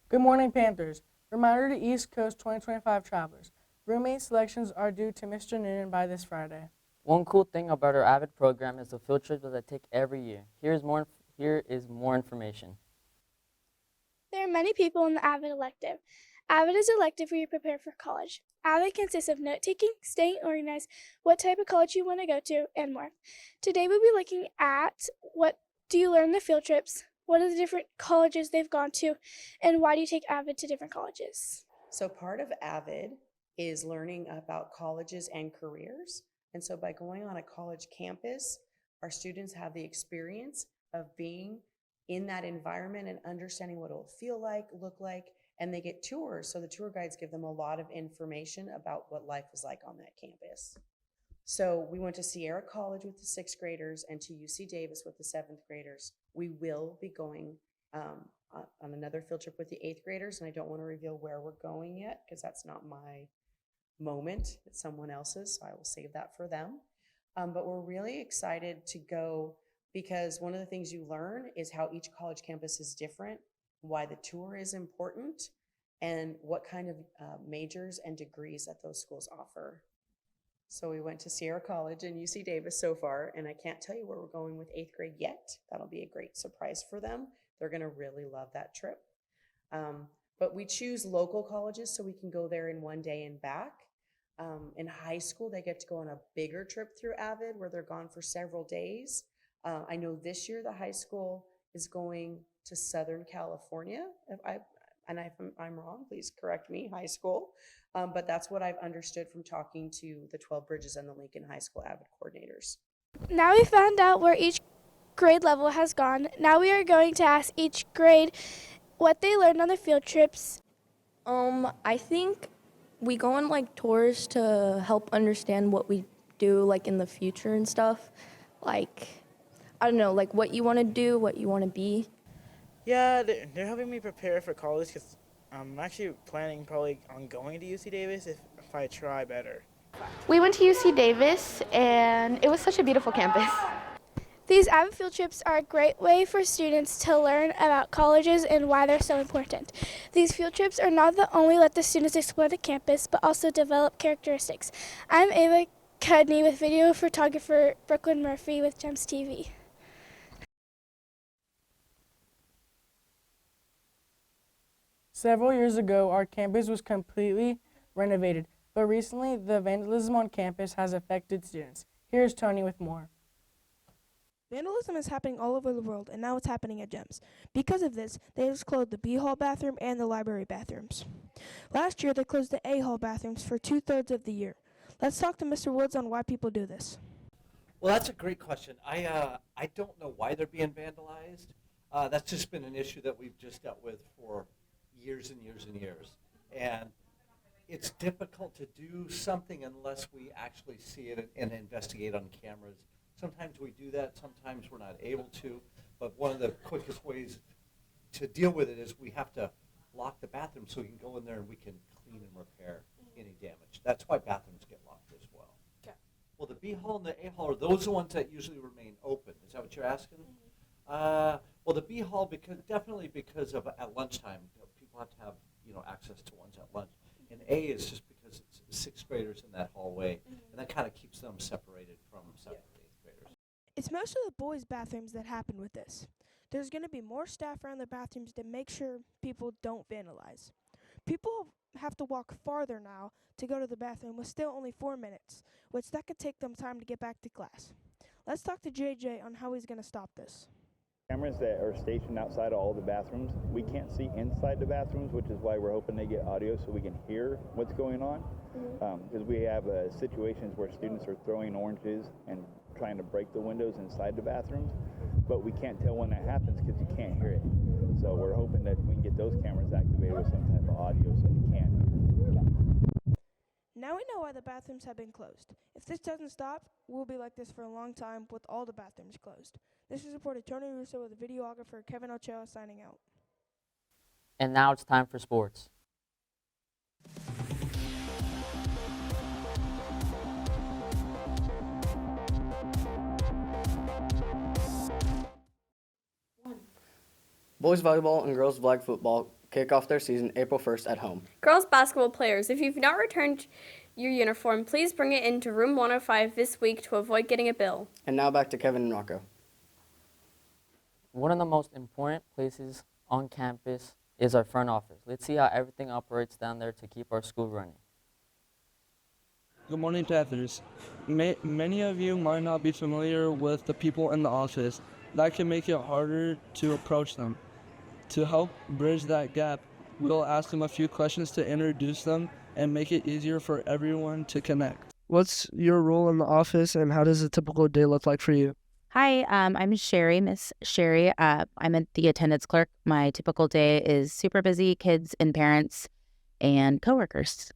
Good morning, Panthers. Reminder to East Coast 2025 travelers. Roommate selections are due to Mr. Noonan by this Friday. One cool thing about our AVID program is the field trips that I take every year. Here is more information. There are many people in the AVID elective. AVID is elective where you prepare for college. AVID consists of note-taking, staying organized, what type of college you want to go to, and more. Today we'll be looking at what do you learn in the field trips, what are the different colleges they've gone to, and why do you take AVID to different colleges. So part of AVID is learning about colleges and careers. And so by going on a college campus, our students have the experience of being in that environment and understanding what it'll feel like, look like, and they get tours. So the tour guides give them a lot of information about what life is like on that campus. So we went to Sierra College with the 6th graders and to UC Davis with the 7th graders. We will be going on another field trip with the 8th graders, and I don't want to reveal where we're going yet because that's not my moment. It's someone else's, so I will save that for them. But we're really excited to go because one of the things you learn is how each college campus is different, why the tour is important, and what kind of majors and degrees that those schools offer. So we went to Sierra College and UC Davis so far, and I can't tell you where we're going with 8th grade yet. That'll be a great surprise for them. They're gonna really love that trip. But we choose local colleges so we can go there in one day and back. In high school, they get to go on a bigger trip through AVID where they're gone for several days. I know this year the high school is going to Southern California. If I'm wrong, please correct me, high school. But that's what I've understood from talking to the 12 Bridges and the Lincoln High School AVID coordinators. Now we found out where each grade level has gone. Now we are going to ask each grade what they learned on the field trips. I think we go on like tours to help understand what we do like in the future and stuff. Like, I don't know, like what you want to do, what you want to be. Yeah, they're helping me prepare for college because I'm actually planning probably on going to UC Davis if I try better. We went to UC Davis and it was such a beautiful campus. These AVID field trips are a great way for students to learn about colleges and why they're so important. These field trips are not only let the students explore the campus, but also develop characteristics. I'm Ava Cudney with video photographer Brooklyn Murphy with GEMS TV. Several years ago, our campus was completely renovated, but recently the vandalism on campus has affected students. Here's Tony with more. Vandalism is happening all over the world, and now it's happening at GEMS. Because of this, they just closed the B Hall bathroom and the library bathrooms. Last year, they closed the A Hall bathrooms for 2/3 of the year. Let's talk to Mr. Woods on why people do this. Well, that's a great question. I don't know why they're being vandalized. That's just been an issue that we've just dealt with for years and years and years. And it's difficult to do something unless we actually see it and investigate on cameras. Sometimes we do that, sometimes we're not able to, but one of the quickest ways to deal with it is we have to lock the bathroom so we can go in there and we can clean and repair any damage. That's why bathrooms get locked as well. Okay. Well, the B Hall and the A Hall, are those the ones that usually remain open? Is that what you're asking? Well, the B Hall, because of at lunchtime, people have to have access to ones at lunch. And A is just because it's 6th graders in that hallway, and that kind of keeps them separated from 7th and 8th graders. It's mostly the boys' bathrooms that happen with this. There's going to be more staff around the bathrooms to make sure people don't vandalize. People have to walk farther now to go to the bathroom with still only 4 minutes, which that could take them time to get back to class. Let's talk to JJ on how he's going to stop this. Cameras that are stationed outside of all the bathrooms, we can't see inside the bathrooms, which is why we're hoping they get audio so we can hear what's going on. Because we have situations where students are throwing oranges and trying to break the windows inside the bathrooms, but we can't tell when that happens because you can't hear it. So we're hoping that we can get those cameras activated with some type of audio so we can hear. Now we know why the bathrooms have been closed. If this doesn't stop, we'll be like this for a long time with all the bathrooms closed. This is reporter Tony Russo with videographer Kevin Ochoa signing out. And now it's time for sports. Boys volleyball and girls flag football kick off their season April 1st at home. Girls basketball players, if you've not returned your uniform, please bring it into room 105 this week to avoid getting a bill. And now back to Kevin and Rocco. One of the most important places on campus is our front office. Let's see how everything operates down there to keep our school running. Good morning, Panthers. Many of you might not be familiar with the people in the office. That can make it harder to approach them. To help bridge that gap, we'll ask them a few questions to introduce them and make it easier for everyone to connect. What's your role in the office, and how does a typical day look like for you? Hi, I'm Sherry, Miss Sherry. I'm the attendance clerk. My typical day is super busy, kids and parents and coworkers.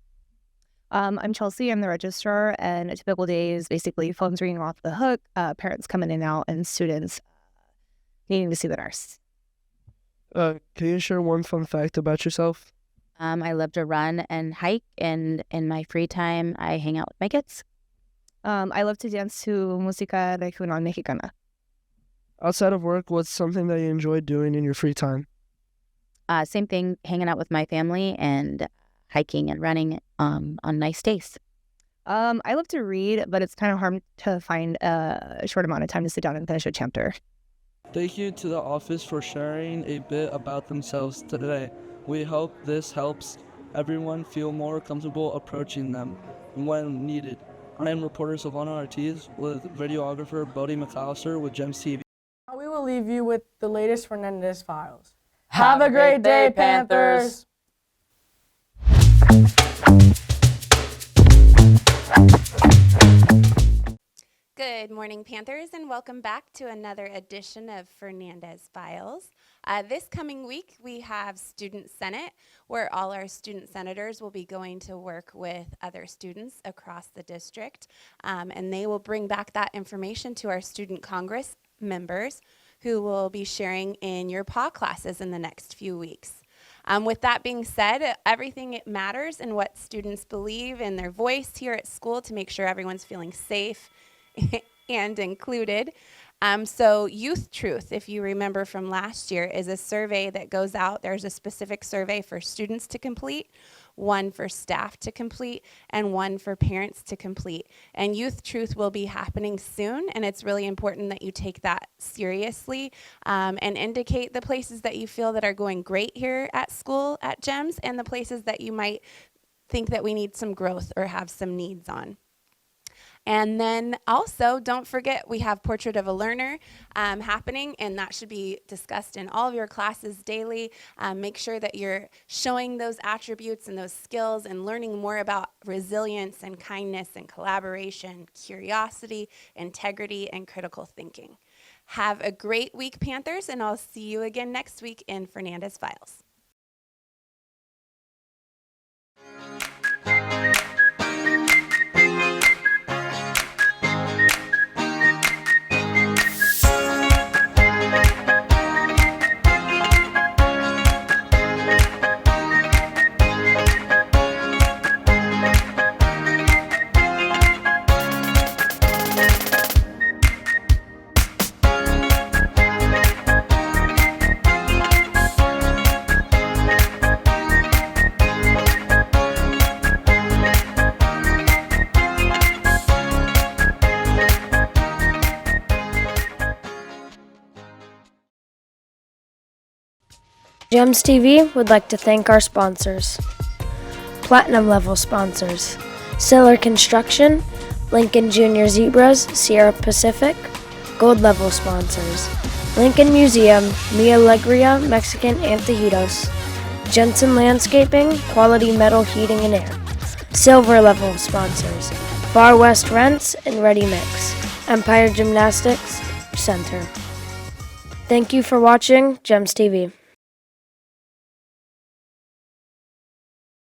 I'm Chelsea. I'm the registrar, and a typical day is basically phones ringing off the hook, parents coming in and out, and students needing to see the nurse. Can you share one fun fact about yourself? I love to run and hike, and in my free time, I hang out with my kids. I love to dance to música regional mexicana. Outside of work, what's something that you enjoy doing in your free time? Same thing, hanging out with my family and hiking and running on nice days. I love to read, but it's kind of hard to find a short amount of time to sit down and finish a chapter. Thank you to the office for sharing a bit about themselves today. We hope this helps everyone feel more comfortable approaching them when needed. I am reporter Silvana Ortiz with videographer Bodie McAllister with GEMS TV. Now we will leave you with the latest Fernandez Files. Have a great day, Panthers! Good morning, Panthers, and welcome back to another edition of Fernandez Files. This coming week, we have Student Senate, where all our student senators will be going to work with other students across the district, and they will bring back that information to our Student Congress members, who will be sharing in your PAW classes in the next few weeks. With that being said, everything matters in what students believe in their voice here at school to make sure everyone's feeling safe and included. So Youth Truth, if you remember from last year, is a survey that goes out. There's a specific survey for students to complete, one for staff to complete, and one for parents to complete. And Youth Truth will be happening soon, and it's really important that you take that seriously and indicate the places that you feel that are going great here at school at GEMS and the places that you might think that we need some growth or have some needs on. And then also, don't forget, we have Portrait of a Learner happening, and that should be discussed in all of your classes daily. Make sure that you're showing those attributes and those skills and learning more about resilience and kindness and collaboration, curiosity, integrity, and critical thinking. Have a great week, Panthers, and I'll see you again next week in Fernandez Files. GEMS TV would like to thank our sponsors. Platinum level sponsors: Siller Construction, Lincoln Junior Zebras, Sierra Pacific. Gold level sponsors: Lincoln Museum, Mi Alegria Mexican Antojitos, Jensen Landscaping, Quality Metal Heating and Air. Silver level sponsors: Far West Rents and Ready Mix, Empire Gymnastics Center. Thank you for watching GEMS TV.